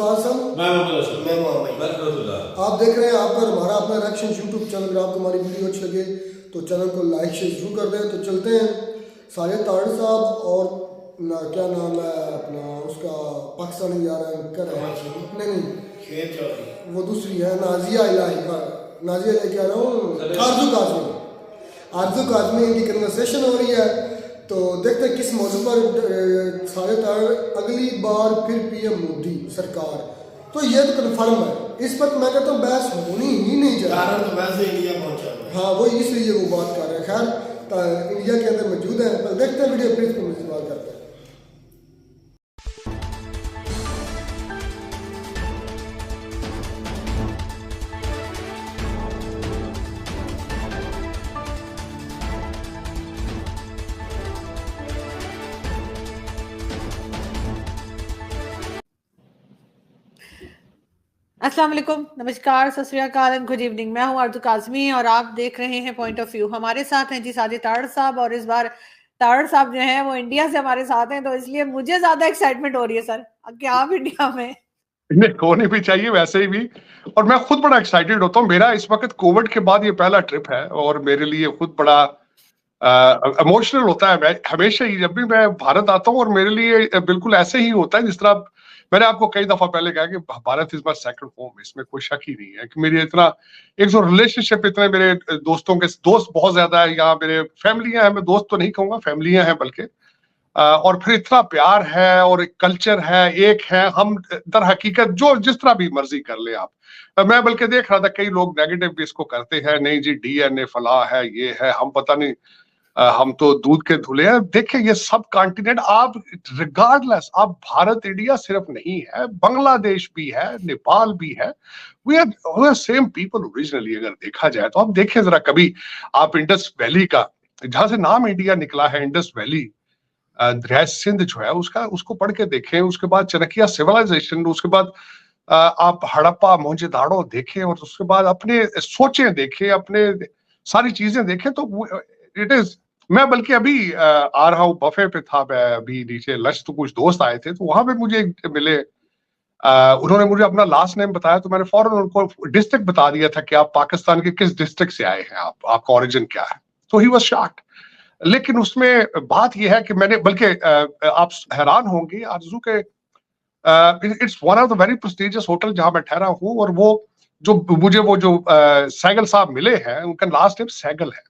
कासम, मैं मोहम्मद। आप देख रहे हैं आपका और हमारा अपना रिएक्शन यूट्यूब चैनल। अगर आपको हमारी वीडियो अच्छी लगे तो चैनल को लाइक शेयर जरूर कर दें। तो चलते हैं साजिद तारड़ साहब और क्या नाम है अपना उसका पाकिस्तानी यार एंकर है, नहीं वो दूसरी है नाजिया इलाही कह रहा हूँ, आरजू काज़मी इनकी कन्वर्सेशन हो रही है। तो देखते हैं किस मौजू पर साजिद तारड़ अगली बार फिर पीएम मोदी सरकार, तो ये तो कन्फर्म है। इस पर मैं कहता हूँ बहस होनी ही नहीं चाहिए। तो वैसे इंडिया पहुंचा हाँ वो इसलिए वो बात कर रहे हैं। खैर इंडिया के अंदर मौजूद है, पर देखते हैं वीडियो फिर इसको मुझसे बात करते हैं। अस्सलाम वालेकुम, नमस्कार, सत श्री अकाल एंड गुड इवनिंग। मैं हूं आरजू काज़मी और आप देख रहे हैं पॉइंट ऑफ व्यू। हमारे साथ हैं जी साजिद तारड़ साहब, और इस बार तारड़ साहब जो हैं वो इंडिया से हमारे साथ हैं, तो इसलिए मुझे ज्यादा एक्साइटमेंट हो रही है सर कि आप इंडिया में। नहीं होनी भी चाहिए वैसे ही भी, और मैं खुद बड़ा एक्साइटेड होता हूँ। मेरा इस वक्त कोविड के बाद ये पहला ट्रिप है और मेरे लिए खुद बड़ा इमोशनल होता है। मैं हमेशा ही जब भी मैं भारत आता हूँ, और मेरे लिए बिल्कुल ऐसे ही होता है जिस तरह मैंने आपको कई दफा पहले कहा कि Bharat is my second home. इसमें कोई शक ही नहीं है कि मेरी इतना एक जो रिलेशनशिप, इतने मेरे दोस्तों के दोस्त बहुत ज्यादा है यहाँ, मेरे फैमिलियां हैं, मैं दोस्त तो नहीं कहूंगा, फैमिलियां हैं बल्कि। और फिर इतना प्यार है और एक कल्चर है, एक है हम दर हकीकत जो जिस तरह भी मर्जी कर ले आप। मैं बल्कि देख रहा था कई लोग नेगेटिव भी इसको करते हैं, नहीं जी डीएनए फला है, ये है, हम पता नहीं हम तो दूध के धुले हैं। देखिए ये सब कॉन्टिनेंट, आप रिगार्डलेस, आप भारत इंडिया सिर्फ नहीं है, बांग्लादेश भी है, नेपाल भी है। We are same people originally. अगर देखा जाए तो आप देखें जरा कभी, आप इंडस वैली का, जहां से नाम इंडिया निकला है, इंडस वैली दरिया सिंध जो है उसका, उसको पढ़ के देखें। उसके बाद चाणक्य सिविलाइजेशन, उसके बाद आप हड़प्पा मोहनजोदाड़ो देखें, और उसके बाद अपने सोचें देखें, अपने सारी चीजें देखें। तो इट इज, मैं बल्कि अभी आ रहा हूँ, बफे पे था मैं अभी नीचे लंच, तो कुछ दोस्त आए थे तो वहां पे मुझे मिले। उन्होंने मुझे अपना लास्ट नेम बताया तो मैंने फौरन उनको डिस्ट्रिक्ट बता दिया था कि आप पाकिस्तान के किस डिस्ट्रिक्ट से आए हैं, आपका ओरिजिन क्या है। तो ही वाज शॉक्ड। लेकिन उसमें बात यह है कि मैंने बल्कि आप हैरान होंगे आरजू के, it's one of the very prestigious hotel जहां मैं ठहरा हूँ। और वो जो मुझे वो जो सहगल साहब मिले हैं, उनका लास्ट नेम सहगल है।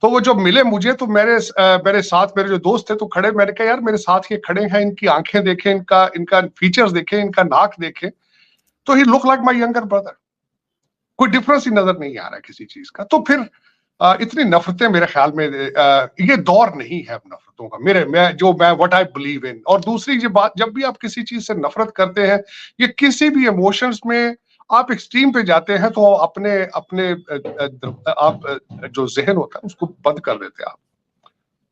तो वो जब मिले मुझे तो मेरे साथ मेरे जो दोस्त थे तो खड़े, मैंने कहा यार मेरे साथ ये खड़े हैं, इनकी आंखें देखें, इनका फीचर्स देखें, इनका नाक देखें, तो he look like my younger brother. कोई डिफरेंस ही नजर नहीं आ रहा है किसी चीज का। तो फिर इतनी नफरतें मेरे ख्याल में ये दौर नहीं है अब नफरतों का, मैं व्हाट आई बिलीव इन। और दूसरी जो बात, जब भी आप किसी चीज से नफरत करते हैं, ये किसी भी इमोशंस में आप एक्सट्रीम पे जाते हैं, तो अपने अपने आप जो जहन होता है उसको बंद कर देते हैं आप।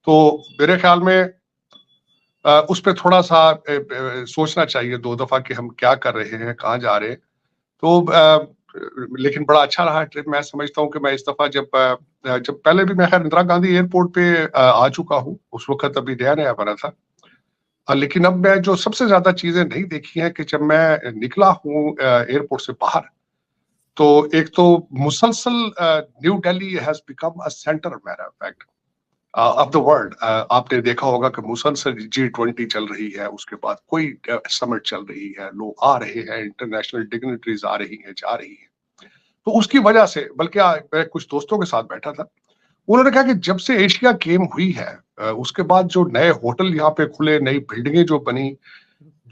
तो मेरे ख्याल में उस पर थोड़ा सा सोचना चाहिए दो दफा कि हम क्या कर रहे हैं, कहाँ जा रहे हैं। तो लेकिन बड़ा अच्छा रहा ट्रिप। मैं समझता हूँ कि मैं इस दफा जब पहले भी मैं खैर इंदिरा गांधी एयरपोर्ट पे आ चुका हूँ, उस वक्त अभी नया नया बना था। लेकिन अब मैं जो सबसे ज्यादा चीजें नहीं देखी हैं कि जब मैं निकला हूँ एयरपोर्ट से बाहर, तो एक तो मुसलसल new Delhi has become a centre matter of fact of the world. आपने देखा होगा कि मुसलसल G20 चल रही है, उसके बाद कोई समिट चल रही है, लोग आ रहे हैं, इंटरनेशनल डिग्निटरीज आ रही हैं, जा रही हैं। तो उसकी वजह से बल्कि मैं कुछ दोस्तों के साथ बैठा था, उन्होंने कहा कि जब से एशिया गेम हुई है उसके बाद जो नए होटल यहाँ पे खुले, नई बिल्डिंगें जो बनी,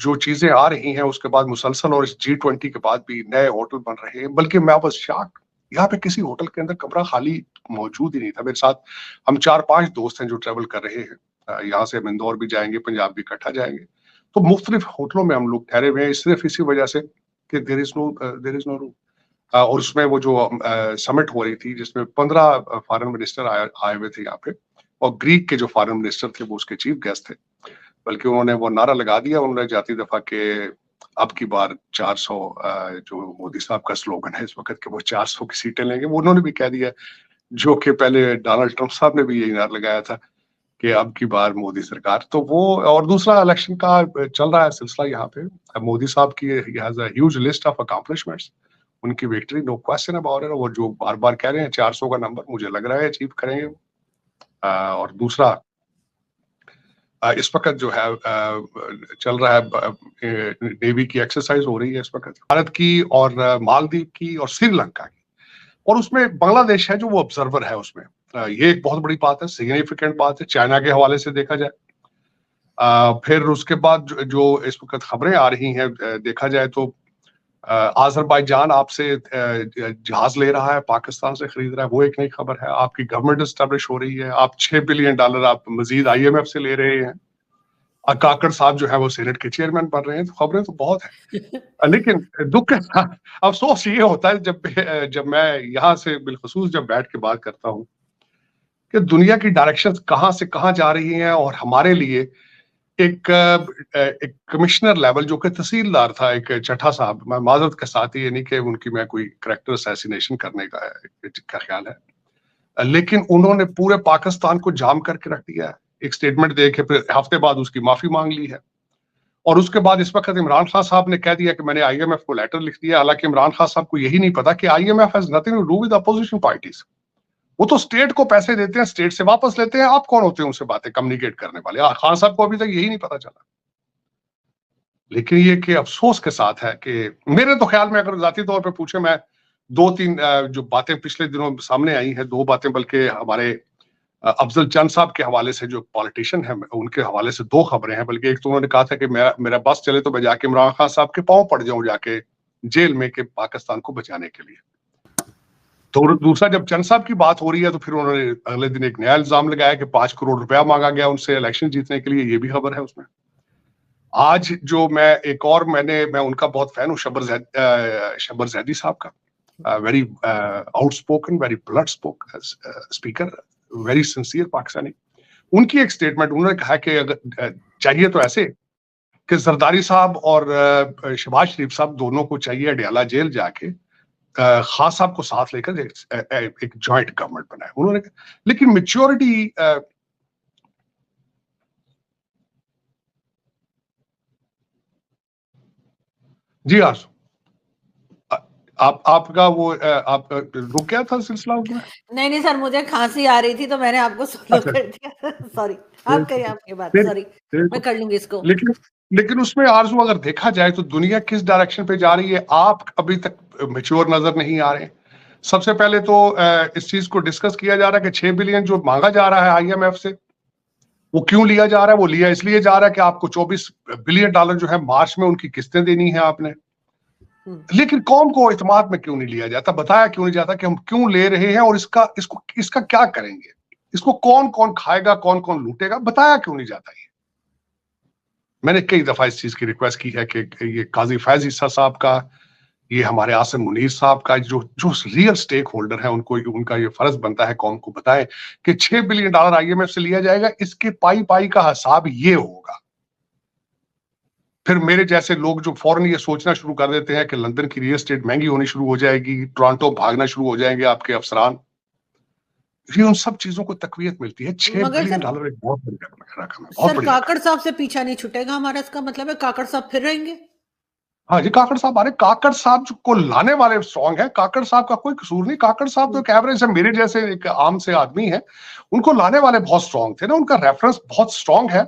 जो चीजें आ रही हैं, उसके बाद मुसलसल, और इस G20 के बाद भी नए होटल बन रहे हैं। बल्कि मैं वाज शॉक्ड, यहाँ पे किसी होटल के अंदर कमरा खाली मौजूद ही नहीं था। मेरे साथ हम 4-5 दोस्त हैं जो ट्रेवल कर रहे हैं। यहाँ से हम इंदौर भी जाएंगे, पंजाब भी इकट्ठा जाएंगे। तो मुख्तलिफ होटलों में हम लोग ठहरे हुए हैं सिर्फ इसी वजह से कि देयर इज नो रूम। और उसमें वो जो समिट हो रही थी जिसमें 15 फॉरेन मिनिस्टर आए हुए थे यहाँ पे, और ग्रीक के जो फॉरेन मिनिस्टर थे वो उसके चीफ गेस्ट थे। बल्कि उन्होंने वो नारा लगा दिया उन्होंने जाती दफा के अब की बार 400, जो मोदी साहब का स्लोगन है इस वक्त के, वो 400 की सीटें लेंगे, वो उन्होंने भी कह दिया, जो कि पहले डोनाल्ड ट्रंप साहब ने भी यही नारा लगाया था। कि अब की बार मोदी सरकार, तो वो और दूसरा इलेक्शन का चल रहा है सिलसिला यहाँ पे। मोदी साहब की he has a huge list of accomplishments, उनकी victory no question about it. वो जो बार बार कह रहे हैं 400 का नंबर, मुझे लग रहा है अचीव करेंगे। और दूसरा इस वक्त जो है चल रहा है, नेवी की एक्सरसाइज हो रही है इस वक्त, भारत की और मालदीव की और श्रीलंका की, और उसमें बांग्लादेश है जो वो ऑब्जर्वर है उसमें। ये एक बहुत बड़ी बात है, सिग्निफिकेंट बात है चाइना के हवाले से देखा जाए। फिर उसके बाद जो इस वक्त खबरें आ रही हैं, देखा जाए तो आज़रबाईजान आपसे जहाज ले रहा है, पाकिस्तान से खरीद रहा है, वो एक नई खबर है। आपकी गवर्नमेंट एस्टेब्लिश हो रही है, आप $6 बिलियन आप मजीद IMF से ले रहे हैं, काकड़ साहब जो है वो सेनेट के चेयरमैन बन रहे हैं। तो खबरें तो बहुत है, लेकिन दुख के साथ अफसोस ये होता है जब मैं यहाँ से बिलखसूस जब बैठ के बात करता हूँ कि दुनिया की डायरेक्शंस कहाँ से कहाँ जा रही हैं, और हमारे लिए एक कमिश्नर लेवल जो कि तहसीलदार था, एक चट्टा साहब, मैं माजरत के साथ ये नहीं कि उनकी मैं कोई करैक्टर असैसिनेशन करने का ख्याल है, लेकिन उन्होंने पूरे पाकिस्तान को जाम करके रख दिया है। एक स्टेटमेंट दे के फिर हफ्ते बाद उसकी माफी मांग ली है, और उसके बाद इस वक्त इमरान खान साहब ने कह दिया कि मैंने IMF को लेटर लिख दिया। हालांकि इमरान खान साहब को यही नहीं पता कि IMF has nothing to do with opposition parties. वो तो स्टेट को पैसे देते हैं, स्टेट से वापस लेते हैं। आप कौन होते हैं उनसे बातें कम्युनिकेट करने वाले? खान साहब को अभी तक यही नहीं पता चला। लेकिन ये कि अफसोस के साथ है कि मेरे तो ख्याल में अगर जाती तौर पे पूछे, मैं 2-3 जो बातें पिछले दिनों सामने आई हैं, 2 बातें, बल्कि हमारे अफजल चंद साहब के हवाले से जो पॉलिटिशियन है उनके हवाले से 2 खबरें हैं। बल्कि एक तो उन्होंने कहा था कि मेरा बस चले तो मैं जाके इमरान खान साहब के पांव पड़ जाऊं जाके जेल में, के पाकिस्तान को बचाने के लिए। तो दूसरा, जब चंद साहब की बात हो रही है तो फिर उन्होंने अगले दिन एक नया इल्जाम लगाया कि 5 करोड़ रुपया मांगा गया उनसे इलेक्शन जीतने के लिए। ये भी खबर है उसमें। आज जो मैं उनका बहुत फैन हूँ, शब्बर जैदी साहब का, very outspoken, very blood speaker, very sincere Pakistani. उनकी एक स्टेटमेंट, उन्होंने कहा कि अगर चाहिए तो ऐसे कि जरदारी साहब और शहबाज शरीफ साहब दोनों को चाहिए अडयाला जेल जाके खान साहब को साथ लेकर एक जॉइंट गवर्नमेंट बनाए। उन्होंने, लेकिन मेच्योरिटी जी हाँ, आपका वो आप रुक गया था सिलसिला उसमें? नहीं सर, मुझे खांसी आ रही थी तो मैंने आपको सोलो अच्छा, कर दिया। सॉरी, आप करिए आपकी बात। सॉरी, मैं कर लूंगी इसको। लेकिन उसमें आरजू अगर देखा जाए तो दुनिया किस डायरेक्शन पे जा रही है, आप अभी तक मैच्योर नजर नहीं आ रहे। सबसे पहले तो इस चीज को डिस्कस किया जा रहा है कि 6 बिलियन जो मांगा जा रहा है IMF से, वो क्यों लिया जा रहा है? वो लिया इसलिए जा रहा है कि आपको $24 बिलियन जो है मार्च में उनकी किस्तें देनी है आपने। लेकिन कौम को इत्मीनान में क्यों नहीं लिया जाता, बताया क्यों नहीं जाता कि हम क्यों ले रहे हैं और इसका क्या करेंगे, इसको कौन कौन खाएगा, कौन कौन लूटेगा, बताया क्यों नहीं जाता? ये मैंने कई दफा इस चीज की रिक्वेस्ट की है कि ये काजी फैज ईसा साहब का, ये हमारे आसिम मुनीर साहब का, जो रियल स्टेक होल्डर है, उनका ये फर्ज बनता है कौम को बताएं कि $6 बिलियन IMF से लिया जाएगा, इसके पाई पाई का हिसाब ये होगा। फिर मेरे जैसे लोग जो फौरन ये सोचना शुरू कर देते हैं कि लंदन की रियल एस्टेट महंगी होनी शुरू हो जाएगी, टोरंटो भागना शुरू हो जाएंगे आपके अफसरान, ये उन सब चीजों को तकवीत मिलती है। $6 बिलियन एक बहुत बड़ी रकम है। सर, काकड़ साहब से पीछा नहीं छूटेगा हमारा, इसका मतलब है काकड़ साहब फिर रहेंगे? हाँ जी, काकड़ साहब, अरे काकड़ साहब को लाने वाले स्ट्रॉन्ग है, काकड़ साहब का कोई कसूर नहीं। काकड़ साहब तो एक एवरेज है, मेरे जैसे एक आम से आदमी है, उनको लाने वाले बहुत स्ट्रॉन्ग थे ना, उनका रेफरेंस बहुत स्ट्रॉन्ग है,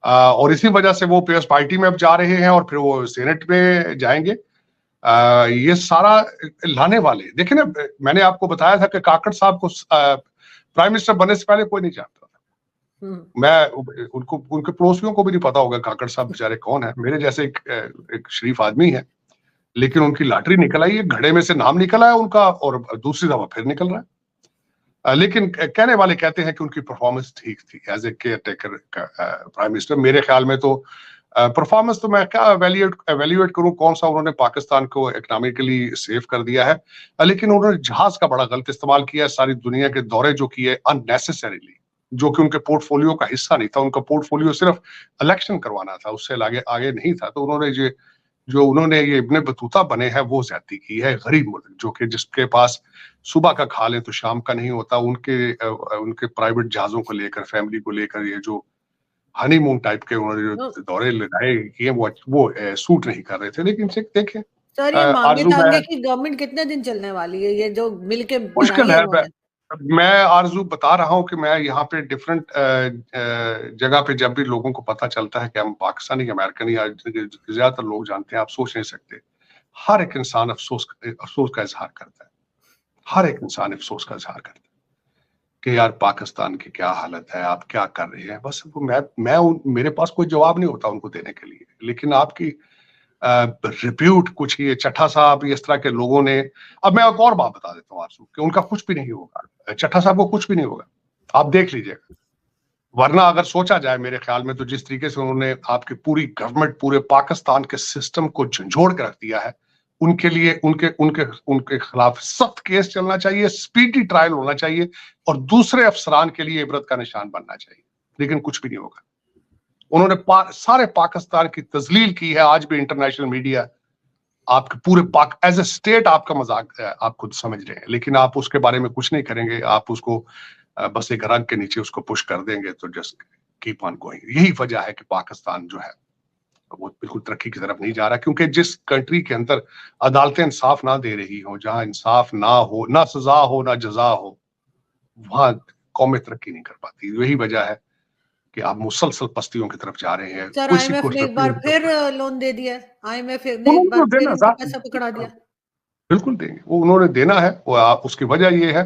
और इसी वजह से वो पीएस पार्टी में अब जा रहे हैं और फिर वो सेनेट में जाएंगे। ये सारा लाने वाले, देखिए ना, मैंने आपको बताया था कि काकड़ साहब को प्राइम मिनिस्टर बनने से पहले कोई नहीं जानता था। मैं उनके पड़ोसियों को भी नहीं पता होगा काकड़ साहब बेचारे कौन है। मेरे जैसे एक शरीफ आदमी है, लेकिन उनकी लॉटरी निकल आई है, घड़े में से नाम निकला है उनका, और दूसरी दफा फिर निकल रहा है। लेकिन कहने वाले कहते हैं कि उनकी परफॉर्मेंस ठीक थी as a caretaker prime minister. मेरे ख्याल में तो परफॉर्मेंस तो मैं क्या एवेल्युएट करूं, कौन सा उन्होंने पाकिस्तान को इकोनॉमिकली सेव कर दिया है, लेकिन उन्होंने जहाज का बड़ा गलत इस्तेमाल किया, सारी दुनिया के दौरे जो किए अननेसेसरीली, जो कि उनके पोर्टफोलियो का हिस्सा नहीं था। उनका पोर्टफोलियो सिर्फ इलेक्शन करवाना था, उससे आगे नहीं था। तो उन्होंने ये जो उन्होंने ये इब्ने बतूता बने हैं वो ज्यादती की है। गरीब मुल्क जो कि जिसके पास सुबह का खा लें तो शाम का नहीं होता, उनके प्राइवेट जहाजों को लेकर, फैमिली को लेकर ये जो हनीमून टाइप के उन्होंने जो तो दौरे लगाए किए वो सूट नहीं कर रहे थे। लेकिन देखें सर ये मांगे आरजू टांगे मैं की गवर्नमेंट कितने दिन चलने वाली है, ये जो मिलके मुश्किल बनाई है है। इन्होंने? मैं आरजू बता रहा हूँ कि मैं यहाँ पे डिफरेंट जगह पे जब भी लोगों को पता चलता है कि हम पाकिस्तानी अमेरिकन या ज्यादातर लोग जानते हैं, आप सोच नहीं सकते, हर एक इंसान अफसोस का इजहार करता है। हर एक इंसान अफसोस का इजहार करता है कि यार पाकिस्तान की क्या हालत है, आप क्या कर रहे हैं। बस वो मेरे पास कोई जवाब नहीं होता उनको देने के लिए। लेकिन आपकी रिप्यूट कुछ ये चट्टा साहब इस तरह के लोगों ने, अब मैं एक और बात बता देता हूँ आरजू कि उनका कुछ भी नहीं होगा, चट्टा साहब को कुछ भी नहीं होगा, आप देख लीजिएगा। वरना अगर सोचा जाए मेरे ख्याल में तो जिस तरीके से उन्होंने आपकी पूरी गवर्नमेंट, पूरे पाकिस्तान के सिस्टम को झंझोड़ के रख दिया है, उनके लिए उनके उनके उनके खिलाफ सख्त केस चलना चाहिए, स्पीडी ट्रायल होना चाहिए और दूसरे अफसरान के लिए इबरत का निशान बनना चाहिए। लेकिन कुछ भी नहीं होगा। उन्होंने सारे पाकिस्तान की तजलील की है। आज भी इंटरनेशनल मीडिया आपके पूरे एज ए स्टेट आपका मजाक आप खुद समझ रहे हैं, लेकिन आप उसके बारे में कुछ नहीं करेंगे। आप उसको बस एक रंग के नीचे उसको पुश कर देंगे तो जस्ट कीप ऑन गोइंग। यही वजह है कि पाकिस्तान जो है वो बिल्कुल तरक्की की तरफ नहीं जा रहा, क्योंकि जिस कंट्री के अंदर अदालतें इंसाफ ना दे रही हो, जहां इंसाफ ना हो, ना सजा हो, ना जजा हो, वहां कौमें तरक्की नहीं कर पाती। यही वजह है कि आप मुसलसल पस्तियों की तरफ जा रहे हैं। सर किसी आईएमएफ को ने एक बार फिर लोन दे दिया, आईएमएफ ने एक उन्होंने बार तो फिर देना इनका पैसा पकड़ा दिया। बिल्कुल देंगे, वो उन्होंने देना है। उसकी वजह ये है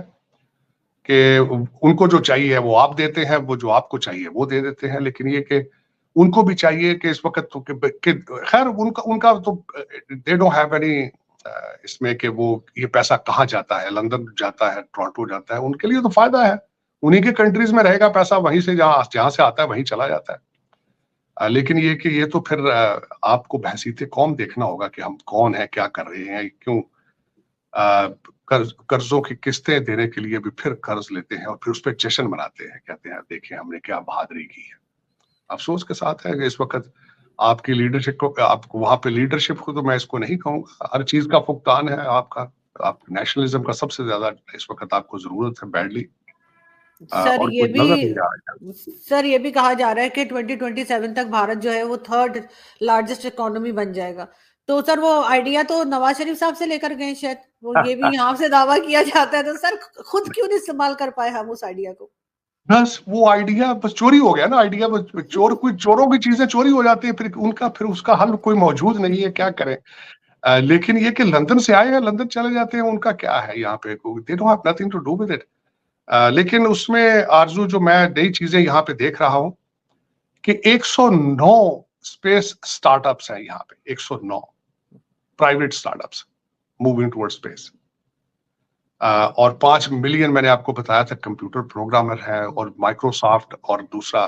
कि उनको जो चाहिए वो आप देते हैं, वो जो आपको चाहिए वो दे देते हैं। लेकिन ये कि उनको भी चाहिए कि इस वक्त तो खैर उनका तो दे डोंट हैव एनी इसमें कि वो ये पैसा कहाँ जाता है, लंदन जाता है, टोरंटो जाता है, उनके लिए तो फायदा है। उन्हीं के कंट्रीज में रहेगा पैसा, वहीं से जहां से आता है वहीं चला जाता है। लेकिन ये कि ये तो फिर आपको बहसीते कौम देखना होगा कि हम कौन है, क्या कर रहे हैं, क्यों कर्जों की किस्तें देने के लिए भी फिर कर्ज लेते हैं और फिर उस पर जश्न मनाते हैं, कहते हैं देखें हमने क्या बहादुरी की है। अफसोस के साथ है कि इस वक्त आपकी लीडरशिप को, आपको वहां पे लीडरशिप को तो मैं इसको नहीं कहूंगा, हर चीज का फुकदान है आपका। आप नेशनलिज्म का सबसे ज्यादा इस वक्त आपको जरूरत है बैडली। सर और ये कुछ नजर नहीं आ रहा भी सर ये भी कहा जा रहा है कि 2027 तक भारत जो है वो 3rd लार्जेस्ट इकोनॉमी बन जाएगा। तो सर वो आइडिया तो नवाज शरीफ साहब से लेकर गए शायद, वो ये भी यहाँ से दावा किया जाता है। तो सर खुद क्यों नहीं इस्तेमाल कर पाए हम उस आइडिया को? बस वो आइडिया बस चोरी हो गया ना। आइडिया बस कोई चोरों की चीजें चोरी हो जाती है, फिर उसका हल कोई मौजूद नहीं है, क्या करें। लेकिन ये कि लंदन से आए हैं, लंदन चले जाते हैं, उनका क्या है यहाँ पे, they don't have nothing to do with it. लेकिन उसमें आरजू जो मैं नई चीजें यहाँ पे देख रहा हूँ कि 109 स्पेस स्टार्टअप्स हैं यहाँ पे, 109 private startups moving toward space. और 5 मिलियन मैंने आपको बताया था कंप्यूटर प्रोग्रामर है, और माइक्रोसॉफ्ट और दूसरा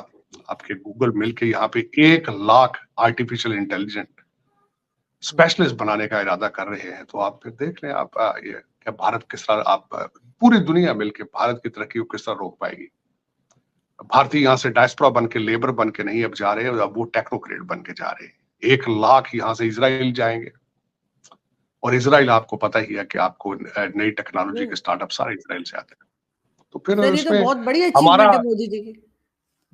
आपके गूगल मिलके यहाँ पे 1 लाख आर्टिफिशियल इंटेलिजेंट स्पेशलिस्ट बनाने का इरादा कर रहे हैं। तो आप फिर देख लें आप ये क्या भारत किस तरह, आप पूरी दुनिया मिलके भारत की तरक्की को किस तरह रोक पाएगी। भारतीय यहाँ से डायस्पोरा बन के, लेबर बन के नहीं अब जा रहे हैं, अब वो टेक्नोक्रेट बन के जा रहे हैं। 1 लाख यहाँ से इजराइल जाएंगे, और इजराइल आपको पता ही है कि आपको नई टेक्नोलॉजी के स्टार्टअप सारे इजराइल से आते हैं। तो फिर सर ये तो उसमें बहुत बड़ी हमारा अचीवमेंट है मोदी जी की।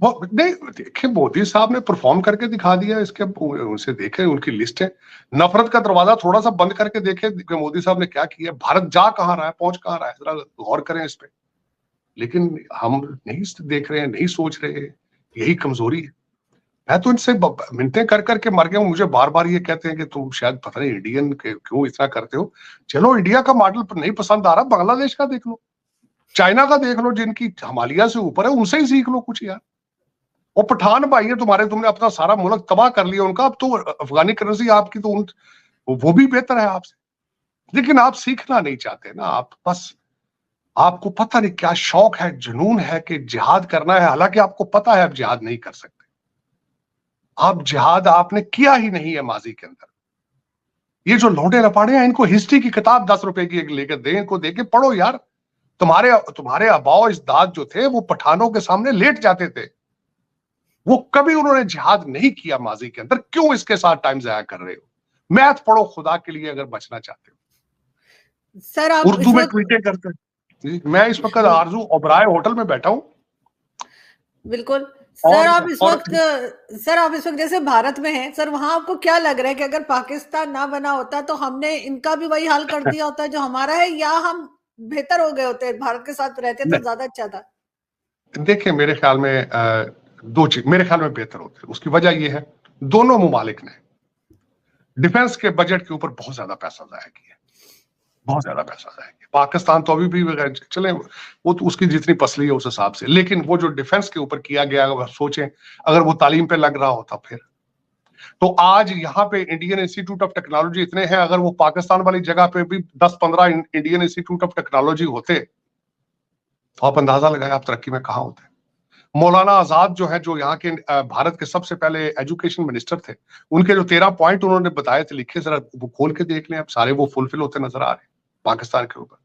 नहीं, देखिए मोदी साहब ने परफॉर्म करके दिखा दिया। इसके उनसे देखे उनकी लिस्ट है, नफरत का दरवाजा थोड़ा सा बंद करके देखे कि मोदी साहब ने क्या किया, भारत जा कहाँ रहा है, पहुंच कहाँ रहा है, जरा गौर करें इस पे। लेकिन हम नहीं देख रहे हैं, नहीं सोच रहे हैं, यही कमजोरी है। मैं तो इनसे मिन्नतें कर करके मर गया हूँ। मुझे बार बार ये कहते हैं कि तुम शायद पता नहीं इंडियन क्यों इतना करते हो। चलो इंडिया का मॉडल नहीं पसंद आ रहा, बांग्लादेश का देख लो, चाइना का देख लो, जिनकी हिमालय से ऊपर है, उनसे ही सीख लो कुछ यार। वो पठान भाई है तुम्हारे, तुमने अपना सारा मुल्क तबाह कर लिया उनका, अब तो अफगानी करेंसी आपकी तो वो भी बेहतर है आपसे। लेकिन आप सीखना नहीं चाहते ना, आप बस, आपको पता नहीं क्या शौक है, जुनून है कि जिहाद करना है, हालांकि आपको पता है आप जिहाद नहीं कर सकते। आप जिहाद आपने किया ही नहीं है माजी के अंदर। ये जो लौंडे लपाड़े हैं, इनको हिस्ट्री की किताब 10 रुपए की लेकर दें, इनको देके पढ़ो यार। तुम्हारे आबाओ इजदाद जो थे वो पठानों के सामने लेट जाते थे, वो कभी उन्होंने जिहाद नहीं किया माजी के अंदर। क्यों इसके साथ टाइम जाया कर रहे हो? मैथ पढ़ो खुदा के लिए अगर बचना चाहते हो। सर आप उर्दू में ट्वीटें करते हैं। मैं इस वक्त आरजू ओबराय होटल में बैठा हूं। बिल्कुल सर, आप इस वक्त जैसे भारत में हैं सर, वहां आपको क्या लग रहा है कि अगर पाकिस्तान ना बना होता तो हमने इनका भी वही हाल कर दिया होता जो हमारा है, या हम बेहतर हो गए होते, भारत के साथ रहते तो ज्यादा अच्छा था? देखिए मेरे ख्याल में दो चीज मेरे ख्याल में बेहतर होते। उसकी वजह यह है, दोनों मुमालिक ने डिफेंस के बजट के ऊपर बहुत ज्यादा पैसा जाया किया, बहुत ज्यादा पैसा जाया किया। पाकिस्तान तो अभी भी चले, वो तो उसकी जितनी पसली है उस हिसाब से, लेकिन वो जो डिफेंस के ऊपर किया गया, अगर सोचें अगर वो तालीम पे लग रहा होता फिर तो आज यहाँ पे इंडियन इंस्टीट्यूट ऑफ टेक्नोलॉजी इतने हैं, अगर वो पाकिस्तान वाली जगह पे भी 10-15 इंडियन इंस्टीट्यूट ऑफ टेक्नोलॉजी होते तो आप अंदाजा लगाए आप तरक्की में कहाँ होते। मौलाना आजाद जो है, जो यहाँ के भारत के सबसे पहले एजुकेशन मिनिस्टर थे, उनके जो 13 पॉइंट उन्होंने बताए थे लिखे, जरा वो खोल के देख लें, अब सारे वो फुलफिल होते नजर आ रहे हैं पाकिस्तान के ऊपर।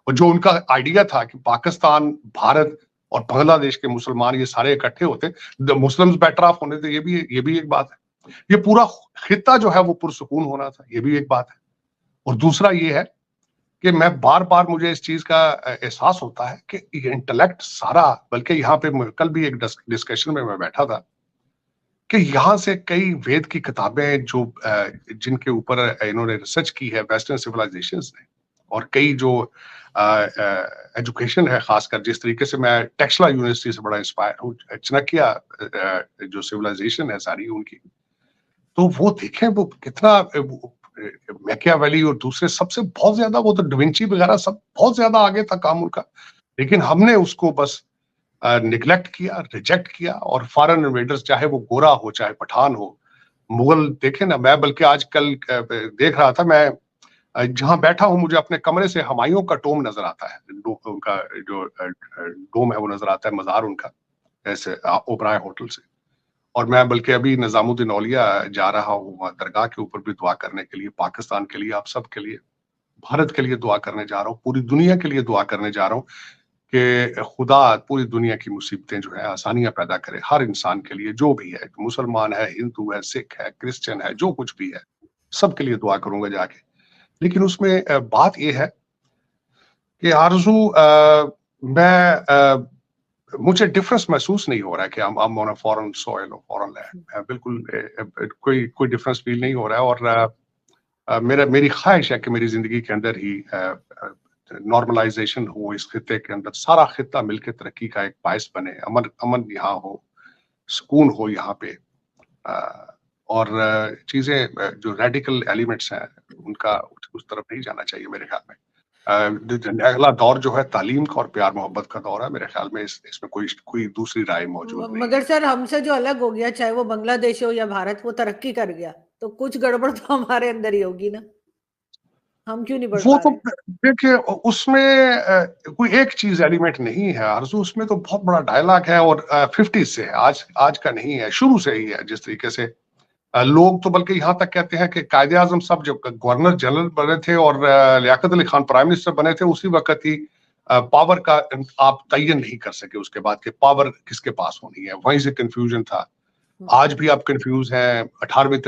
और जो उनका आइडिया था कि पाकिस्तान, भारत और बांग्लादेश के मुसलमान ये सारे इकट्ठे होते, मुस्लिम्स बेटर ऑफ होने थे, ये भी एक बात है। ये पूरा खित्ता जो है वो पुरसुकून होना था, ये भी एक बात है। और दूसरा ये है कि मैं बार बार मुझे इस चीज का एहसास होता है कि ये इंटेलेक्ट सारा, बल्कि यहाँ पे कल भी एक डिस्कशन में मैं बैठा था कि यहाँ से कई वेद की किताबें जो जिनके ऊपर इन्होंने रिसर्च की है वेस्टर्न सिविलाइजेशंस ने, और कई जो एजुकेशन है, खासकर जिस तरीके से मैं टेक्सला यूनिवर्सिटी से बड़ा इंस्पायर हूँ, चाणक्य जो सिविलाइजेशन है सारी उनकी, तो वो देखें वो कितना मैकियावेली और दूसरे सबसे बहुत ज्यादा, वो तो डिविंची वगैरह सब बहुत ज्यादा आगे था काम उनका, लेकिन हमने उसको बस निग्लेक्ट किया, रिजेक्ट किया। और फॉरेन इन्वेडर्स, चाहे वो गोरा हो चाहे पठान हो, मुगल देखे ना, मैं बल्कि आजकल देख रहा था, मैं जहां बैठा हूं मुझे अपने कमरे से हुमायूं का टोम नजर आता है, उनका जो डोम है वो नजर आता है, मजार उनका, ऐसे ओबराय होटल से। और मैं बल्कि अभी निजामुद्दीन औलिया जा रहा हूँ दरगाह के ऊपर भी दुआ करने के लिए, पाकिस्तान के लिए, आप सब के लिए, भारत के लिए दुआ करने जा रहा हूँ, पूरी दुनिया के लिए दुआ करने जा रहा हूँ कि खुदा पूरी दुनिया की मुसीबतें जो है आसानियां पैदा करे हर इंसान के लिए, जो भी है, मुसलमान है, हिंदू है, सिख है, क्रिश्चियन है, जो कुछ भी है, सबके लिए दुआ करूंगा जाके। लेकिन उसमें बात यह है कि आरजू मैं मुझे डिफरेंस महसूस नहीं हो रहा है कि I'm on a foreign soil or foreign land, बिल्कुल कोई डिफरेंस फील नहीं हो रहा है। और मेरी ख्वाहिश है कि मेरी जिंदगी के अंदर ही नॉर्मलाइजेशन हो, इस खित्ते के अंदर सारा खित्ता मिलकर तरक्की का एक बायस बने, अमन यहाँ हो, सुकून हो यहाँ पे, और चीजें जो रेडिकल एलिमेंट्स हैं उनका उस तरफ नहीं जाना चाहिए मेरे ख्याल में। अगला दौर जो है तालीम का और प्यार मोहब्बत का दौर है, मेरे ख्याल में इसमें कोई दूसरी राय मौजूद नहीं। मगर सर हमसे जो अलग हो गया, चाहे वो बांग्लादेश हो या भारत, वो तरक्की कर गया, तो कुछ गड़बड़ तो हमारे अंदर ही होगी ना, हम क्यों नहीं बढ़ वो पा तो देखिए उसमें कोई एक चीज एलिमेंट नहीं है आरजू, उसमें तो बहुत बड़ा डायलॉग है और 50 से है, आज का नहीं है, शुरू से ही है। जिस तरीके से लोग तो बल्कि यहाँ तक कहते हैं कि कायदे आजम साहब जब गवर्नर जनरल बने थे और लियाकत अली खान प्राइम मिनिस्टर बने थे, उसी वक्त ही पावर का आप तयन नहीं कर सके उसके बाद कि पावर किसके पास होनी है, वहीं से कंफ्यूजन था। आज भी आप कंफ्यूज हैं, 18वीं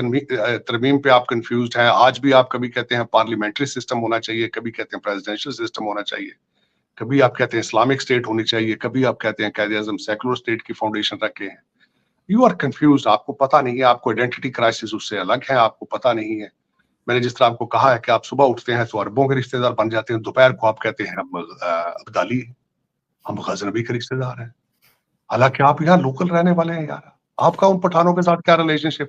तरमीम पे आप कंफ्यूज हैं। आज भी आप कभी कहते हैं पार्लियामेंट्री सिस्टम होना चाहिए, कभी कहते हैं प्रेसिडेंशियल सिस्टम होना चाहिए, कभी आप कहते हैं इस्लामिक स्टेट होनी चाहिए, कभी आप कहते हैं कायदे आजम सेकुलर स्टेट की फाउंडेशन रखे हैं। यू आर कंफ्यूज, आपको पता नहीं है, आपको आइडेंटिटी क्राइसिस उससे अलग है, आपको पता नहीं है। मैंने जिस तरह आपको कहा है कि आप सुबह उठते हैं तो अरबों के रिश्तेदार बन जाते हैं, दोपहर को आप कहते हैं हम अब्दाली, हम गजनबी के रिश्तेदार हैं, हालांकि आप यहाँ लोकल रहने वाले हैं यार। आपका उन पठानों के साथ क्या रिलेशनशिप?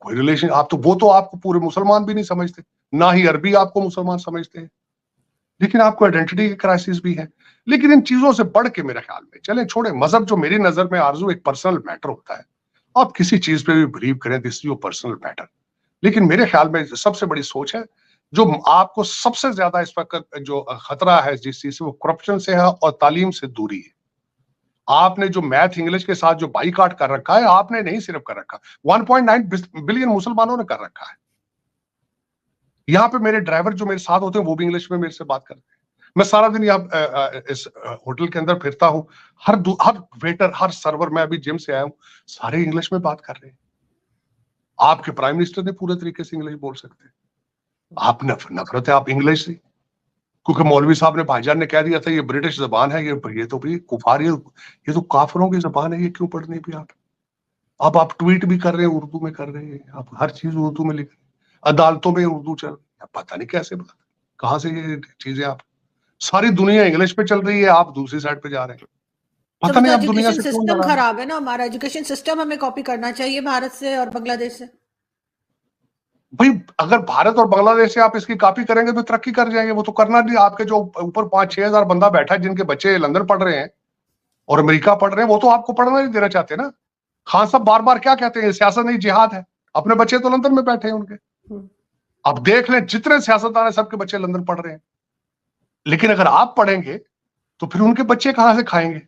कोई रिलेशन, आप तो वो तो आपको पूरे मुसलमान भी नहीं समझते, ना ही अरबी आपको मुसलमान समझते हैं, लेकिन आपको आइडेंटिटी की क्राइसिस भी है। लेकिन इन चीजों से बढ़ के मेरे ख्याल में, चले छोड़े मजहब, जो मेरी नजर में आरजू एक पर्सनल मैटर होता है, आप किसी चीज पे भी बिलीव करें, this is your personal matter. लेकिन मेरे ख्याल में सबसे बड़ी सोच है, जो आपको सबसे ज्यादा इस वक्त जो खतरा है जिस चीज से, वो करप्शन से है और तालीम से दूरी है। आपने जो मैथ इंग्लिश के साथ जो बाईकाट कर रखा है, आपने नहीं सिर्फ कर रखा, 1.9 बिलियन मुसलमानों ने कर रखा है। यहाँ पे मेरे ड्राइवर जो मेरे साथ होते हैं वो भी इंग्लिश में मेरे से बात करते हैं। मैं सारा दिन यहाँ इस होटल के अंदर फिरता हूँ, हर वेटर, हर सर्वर, मैं अभी जिम से आया हूँ, सारे इंग्लिश में बात कर रहे हैं। आपके प्राइम मिनिस्टर ने पूरे तरीके से इंग्लिश बोल सकते। आप नफरत है आप इंग्लिश से, क्योंकि मौलवी साहब ने, भाईजान ने कह दिया था ये ब्रिटिश जबान है, ये तो भी कुफार, ये तो काफिरों की जबान है, ये क्यों पढ़नी भी आप? अब आप ट्वीट भी कर रहे हैं, उर्दू में कर रहे हैं, आप हर चीज उर्दू में लिख रहे हैं, अदालतों में उर्दू चल रही है, पता नहीं कैसे बात, कहाँ से ये चीजें, आप सारी दुनिया इंग्लिश पे चल रही है, आप दूसरी साइड पे जा रहे हैं, पता नहीं आप दुनिया से क्यों सिस्टम खराब है ना हमारा एजुकेशन सिस्टम, हमें कॉपी करना चाहिए भारत से और बांग्लादेश से। भाई अगर भारत और बांग्लादेश से आप इसकी कॉपी करेंगे तो तरक्की कर जाएंगे, वो तो करना नहीं। आपके जो ऊपर 5-6 हजार बंदा बैठा है जिनके बच्चे लंदन पढ़ रहे हैं और अमेरिका पढ़ रहे हैं, वो तो आपको पढ़ना नहीं देना चाहते ना। खान साहब बार बार क्या कहते हैं, सियासत नहीं जिहाद है, अपने बच्चे तो लंदन में बैठे हैं उनके। अब देख लें जितने सियासतदान है सबके बच्चे लंदन पढ़ रहे हैं, लेकिन अगर आप पढ़ेंगे तो फिर उनके बच्चे कहां से खाएंगे?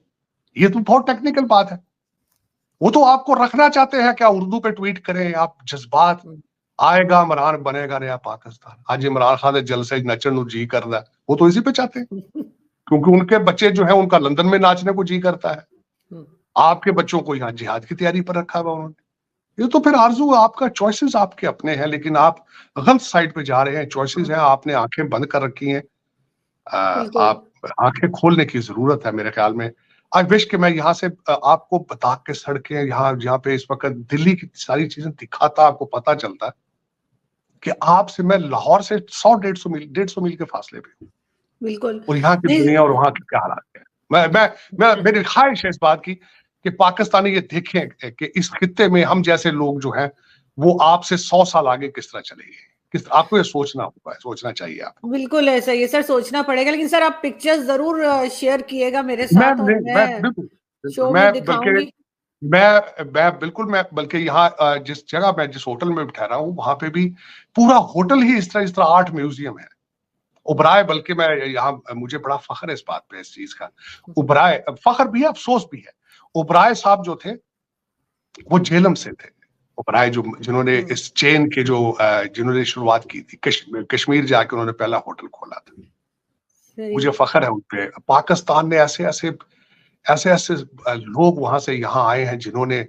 ये तो बहुत टेक्निकल बात है। वो तो आपको रखना चाहते हैं क्या उर्दू पे ट्वीट करें आप, जज्बात आएगा इमरान बनेगा नया पाकिस्तान। आज इमरान खान ने जलसे नचन जी कर रहा है, वो तो इसी पे चाहते हैं, क्योंकि उनके बच्चे जो है उनका लंदन में नाचने को जी करता है। आपके बच्चों को यहाँ जिहाद की तैयारी पर रखा हुआ उन्होंने। ये तो फिर आरजू आपका, चॉइसेस आपके अपने हैं, लेकिन आप गलत साइड पे जा रहे हैं। चॉइसेस हैं, आपने आंखें बंद कर रखी हैं, आप आंखें खोलने की जरूरत है मेरे ख्याल में। आई विश कि मैं यहाँ से आपको बता के सड़कें यहाँ पे इस वक्त दिल्ली की सारी चीजें दिखाता, आपको पता चलता कि आपसे मैं लाहौर से 100-150 मील के फासले पे हूँ। बिल्कुल। और यहाँ की दुनिया और वहां के क्या हालात है, मैं मेरी ख्वाहिश है इस बात की कि पाकिस्तानी ये देखें कि इस खित्ते में हम जैसे लोग जो हैं वो आपसे 100 साल आगे किस तरह चलेंगे। आपको ये सोचना होगा, सोचना चाहिए आपको। बिल्कुल ऐसा ही है सर, सोचना पड़ेगा। लेकिन सर आप पिक्चर्स जरूर शेयर किएगा मेरे साथ, और मैं शो में दिखाऊंगी। मैं बल्कि यहाँ जिस जगह मैं जिस होटल में ठहरा हूँ वहां पे भी पूरा होटल ही इस तरह आर्ट म्यूजियम है। उबराए, बल्कि मैं यहाँ, मुझे बड़ा फख्र है इस बात पे, इस चीज का। उबराए फख्र भी है, अफसोस भी है। उबराए साहब जो थे वो झेलम से थे। उबराए जिन्होंने इस चेन के जिन्होंने शुरुआत की थी, कश्मीर जाके उन्होंने पहला होटल खोला था। मुझे फख्र है उन पे। पाकिस्तान ने ऐसे लोग वहां से यहाँ आए हैं जिन्होंने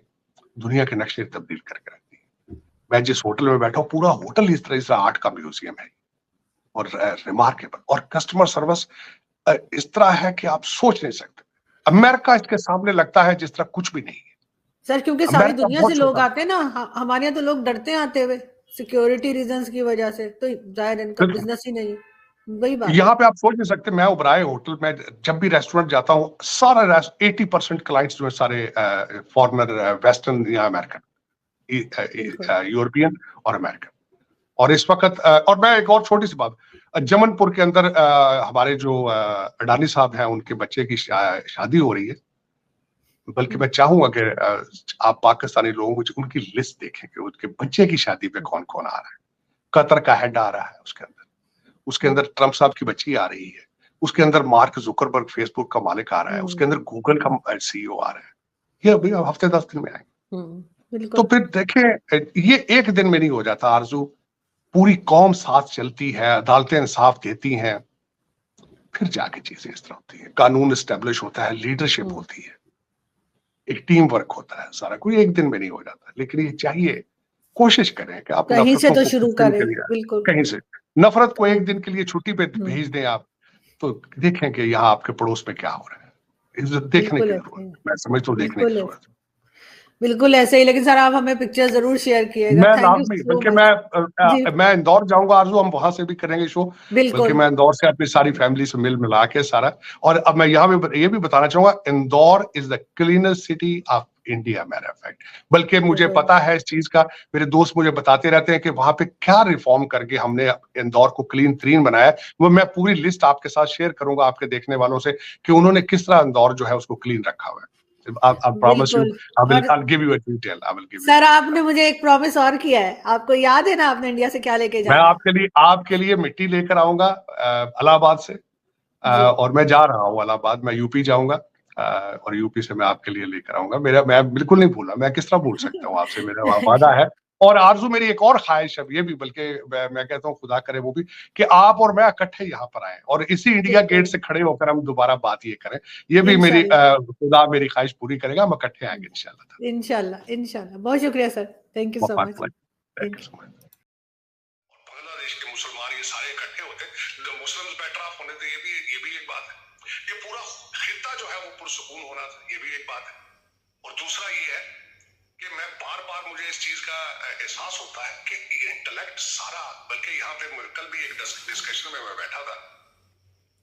दुनिया के नक्शे तब्दील करके रख दी। मैं जिस होटल में बैठा हूँ पूरा होटल इस तरह आर्ट का म्यूजियम है, और रिमार्केबल, और कस्टमर सर्विस इस तरह है कि आप सोच नहीं सकते। अमेरिका इसके सामने लगता है जिस तरह कुछ भी नहीं है सर, क्योंकि सारी दुनिया से लोग आते हैं ना, हमारे यहाँ तो लोग डरते हैं आते हुए सिक्योरिटी रीजंस की वजह से, तो जाहिर इनका बिजनेस ही नहीं है। वही बात यहाँ पे आप सोच नहीं सकते। मैं उबराए होटल में जब भी रेस्टोरेंट जाता हूँ, सारा 80% क्लाइंट्स जो है सारे फॉरेनर, वेस्टर्न या अमेरिकन, यूरोपियन और अमेरिकन। और इस वक्त और मैं एक और छोटी सी बात, जमनपुर के अंदर हमारे जो अडानी साहब हैं उनके बच्चे की शादी हो रही है। बल्कि मैं चाहूंगा कि आप पाकिस्तानी लोगों को उनकी लिस्ट देखें कि उनके बच्चे की शादी पे कौन कौन आ रहा है। कतर का हेड आ रहा है उसके अंदर ट्रंप साहब की बच्ची आ रही है, उसके अंदर मार्क जुकरबर्ग फेसबुक का मालिक आ रहा है, उसके अंदर गूगल का सीईओ आ रहा है। ये अभी हफ्ते 10 दिन में आएंगे। तो फिर देखें, ये एक दिन में नहीं हो जाता आरजू। पूरी कौम साथ चलती है, अदालतें इंसाफ देती हैं, फिर जाके चीजें इस तरह होती है। कानून एस्टेब्लिश होता है, लीडरशिप होती है, एक टीम वर्क होता है। सारा कोई एक दिन में नहीं हो जाता, लेकिन ये चाहिए कोशिश करें कि आप कहीं से तो शुरू करें। बिल्कुल, कहीं से नफरत को एक दिन के लिए छुट्टी पे भेज दें आप, तो देखें कि यहाँ आपके पड़ोस में क्या हो रहा है। देखने की जरूरत, मैं समझ तो देखने की जरूरत। बिल्कुल ऐसे ही। लेकिन सर आप हमें पिक्चर जरूर शेयर किएगा। बल्कि मैं इंदौर जाऊंगा आरजू, हम वहां से भी करेंगे शो। बल्कि मैं इंदौर से अपनी सारी फैमिली से मिला के सारा। और अब मैं यहाँ पे ये भी बताना चाहूंगा, Indore is the cleanest city of India, matter of fact. बल्कि मुझे पता है इस चीज का, मेरे दोस्त मुझे बताते रहते हैं कि वहां पे क्या रिफॉर्म करके हमने इंदौर को क्लीन तरीन बनाया। वो मैं पूरी लिस्ट आपके साथ शेयर करूंगा आपके देखने वालों से कि उन्होंने किस तरह इंदौर जो है उसको क्लीन रखा हुआ है। I promise you, I'll give you a detail. Sir आपने मुझे एक प्रॉमिस और किया है, आपको याद है ना, आपने इंडिया से क्या लेके जाना? मैं आपके लिए मिट्टी लेकर आऊंगा इलाहाबाद से, और मैं जा रहा हूँ इलाहाबाद, मैं यूपी जाऊंगा, और यूपी से मैं आपके लिए लेकर आऊंगा। मैं बिल्कुल नहीं भूला, मैं किस तरह भूल सकता हूँ आपसे, मेरा वादा है। और आरजू मेरी एक और ख्वाहिश है ये भी, बल्कि मैं कहता हूँ खुदा करे वो भी, कि आप और मैं इकट्ठे यहाँ पर आए और इसी इंडिया गेट से खड़े होकर हम दोबारा बात ये करें। ये भी मेरी खुदा मेरी ख्वाहिश पूरी करेगा, हम इकट्ठे आएंगे इंशाल्लाह। इंशाल्लाह। बहुत शुक्रिया sir, thank you so much. Thank you. Bangladesh के मुसलमान ये सारे इकट्ठे होते, द मुस्लिम्स बेटर ऑफ होने थे, ये भी एक बात है। ये पूरा खित्ता जो है वो पुरसुकून होना था, ये भी एक बात है। और दूसरा ये है कि मैं बार बार मुझे इस चीज का एहसास होता है कि इंटेलेक्ट सारा, बल्कि यहाँ पे कल भी एक डिस्कशन में मैं बैठा था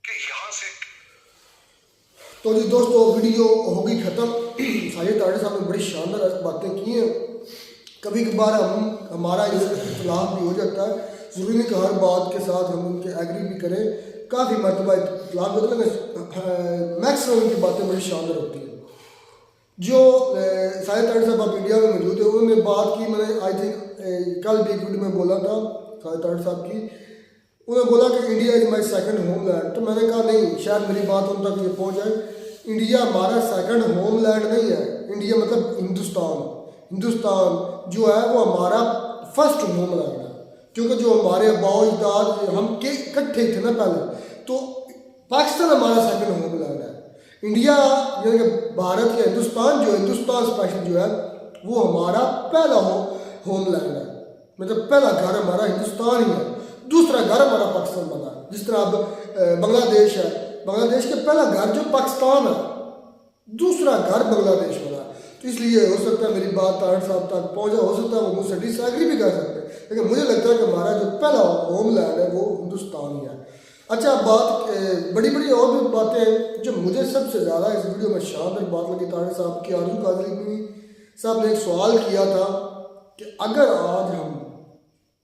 कि यहाँ से तो जी दोस्तों वीडियो होगी ख़त्म। साजिद तारड़ साहब ने बड़ी शानदार बातें की हैं। कभी कभार हमारा इख्तिलाफ भी हो जाता है, ज़रूरी नहीं कि हर बात के साथ हम उनके एग्री भी करें। काफ़ी मरतबा इख्तिलाफ होता है, मैक्सिमम उनकी बातें बड़ी शानदार होती हैं। जो साजिद तारड़ साहब अब इंडिया में मौजूद है, उन्होंने बात की, मैंने आई थिंक कल भी एक वीडियो में बोला था साजिद तारड़ साहब की, उन्होंने बोला कि India is my second homeland. तो मैंने कहा नहीं, शायद मेरी बात उन तक ये पहुंच जाए। इंडिया हमारा सेकंड होमलैंड नहीं है। इंडिया मतलब हिंदुस्तान जो है वो हमारा फर्स्ट होमलैंड है, क्योंकि जो हमारे अबाव अजदाद हम के इकट्ठे थे ना पहले, तो पाकिस्तान हमारा सेकंड होमलैंड है। इंडिया यानी कि भारत या हिंदुस्तान स्पेशल जो है वो हमारा पहला होमलैंड है, मतलब पहला घर हमारा हिंदुस्तान ही है, दूसरा घर हमारा पाकिस्तान बना है। जिस तरह अब बांग्लादेश है, बांग्लादेश का पहला घर जो पाकिस्तान है, दूसरा घर बांग्लादेश बना है। तो इसलिए हो सकता है मेरी बात तारड़ साहब तक पहुँचा, हो सकता है वो मुझसे डिसएग्री भी कर सकते हैं, लेकिन मुझे लगता है कि हमारा जो पहला होमलैंड है वो हिंदुस्तान ही है। अच्छा, बात बड़ी बड़ी और भी बातें हैं। जो मुझे सबसे ज़्यादा इस वीडियो में शानदार बात लगी तारड़ साहब की, आरजू काजमी साहब ने एक सवाल किया था कि अगर आज हम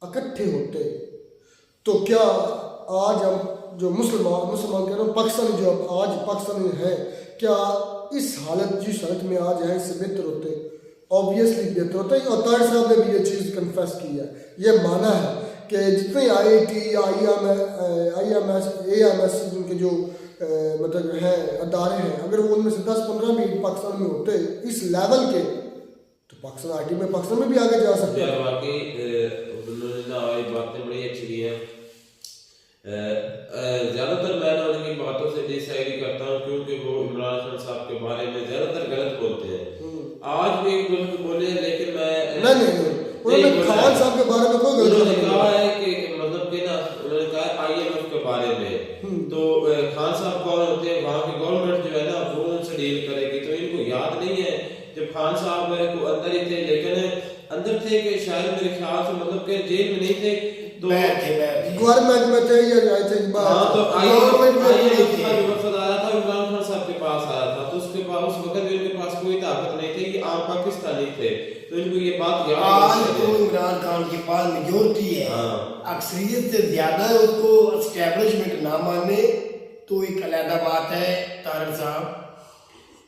इकट्ठे होते तो क्या आज हम जो मुसलमान कह रहे हैं पाकिस्तानी, जो आज पाकिस्तानी हैं, क्या इस जिस हालत में आज हैं इससे बेहतर होते? ऑब्वियसली बेहतर होता है। और तारड़ साहब ने भी ये चीज़ कन्फेस की है, ये माना है कि जितने IIT IMS AMS उनके जो मतलब हैं अदारे हैं, अगर वो उनमें से 10-15 भी पाकिस्तान में होते इस लेवल के, तो पाकिस्तान में भी आगे जा सकते हैं। बाकी बातें बड़ी अच्छी दी हैं। ज़्यादातर मैं उनकी बातों से डिसएग्री करता हूँ, क्योंकि वो इमरान खान साहब के बारे में ज़्यादातर गलत बोलते हैं। आज भी एक गलत बोले, लेकिन मैं नहीं उन्होंने खान साहब के बारे में कोई गलत नहीं कहा है कि मतलब कि ना, उन्होंने कहा IMF के बारे में, तो खान साहब कौन होते हैं? वहाँ की गवर्नमेंट जो है ना वो उनसे डील करेगी, तो इनको याद नहीं है जब खान साहब को अंदर ही थे, लेकिन अंदर थे कि शायद मेरे ख्याल से मतलब कि जेल में नहीं थे, तो गवर्नमेंट में थे या आई थिंक तो गवर्नमेंट में वफद आया था, इमरान खान साहब के पास आया था, तो उसके पास उस वक्त भी उनके पास कोई ताकत नहीं थी, कि आम पाकिस्तानी थे, तो इनको ये बात याद आज तो इमरान खान के पास मेजोरिटी है, अक्सरियत से ज्यादा है, उसको एस्टेब्लिशमेंट ना माने तो एक अलग बात है। तारड़ साहब,